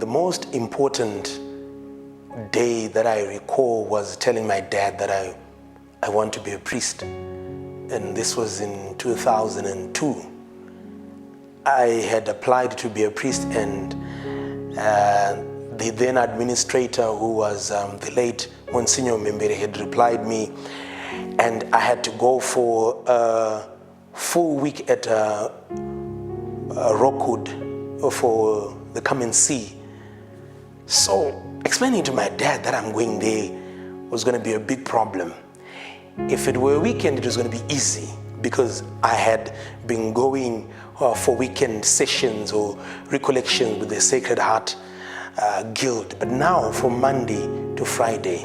the most important day that I recall was telling my dad that I want to be a priest. And this was in 2002. I had applied to be a priest, and the then administrator, who was the late Monsignor Membere, had replied me, and I had to go for a full week at Rockwood for the come and see. So explaining to my dad that I'm going there was going to be a big problem. If it were a weekend, it was going to be easy because I had been going for weekend sessions or recollections with the Sacred Heart Guild. But now, from Monday to Friday,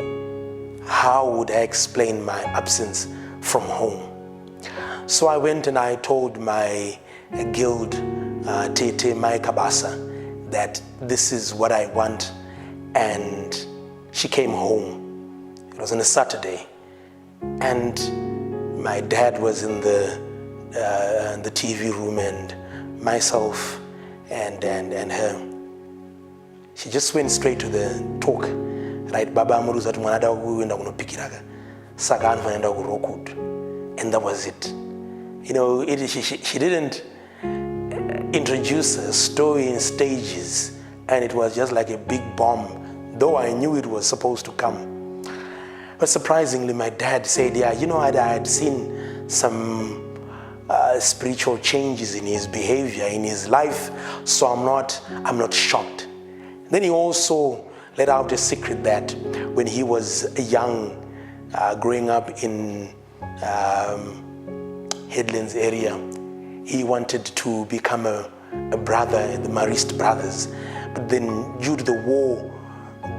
how would I explain my absence from home? So I went and I told my guild, Tete Mai Kabasa, that this is what I want, and she came home. It was on a Saturday, and my dad was in the TV room, and myself and her. She just went straight to the talk. Right, Baba Amuruza to Manada, we went to Pikiraga, Sagan for Rockwood, and that was it. You know, she didn't introduce a story in stages, and it was just like a big bomb, though I knew it was supposed to come. But surprisingly, my dad said, yeah, you know, I had seen some spiritual changes in his behavior, in his life, so I'm not shocked. Then he also let out a secret that when he was young, growing up in Headlands area, he wanted to become a brother in the Marist brothers. But then due to the war,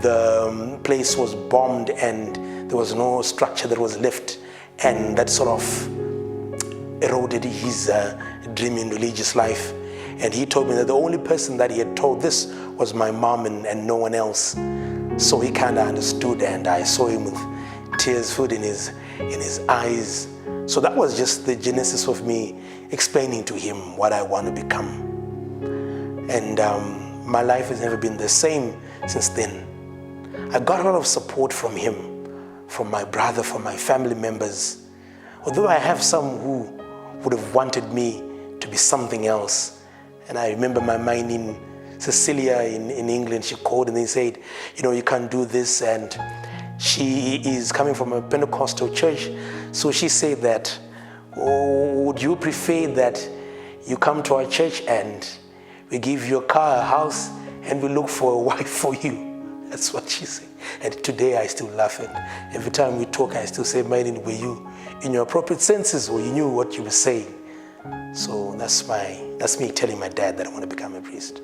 the place was bombed and there was no structure that was left, and that sort of eroded his dream in religious life. And he told me that the only person that he had told this was my mom and no one else. So he kind of understood, and I saw him with tears filled in his eyes. So that was just the genesis of me explaining to him what I want to become. And my life has never been the same since then. I got a lot of support from him, from my brother, from my family members. Although I have some who would have wanted me to be something else. And I remember my mind in Cecilia in England, she called and they said, you know, you can't do this. And she is coming from a Pentecostal church. So she said that, oh, would you prefer that you come to our church and we give you a car, a house, and we look for a wife for you? That's what she said. And today I still laugh, and every time we talk, I still say, Maylin, were you in your appropriate senses, or you knew what you were saying? So that's me telling my dad that I want to become a priest.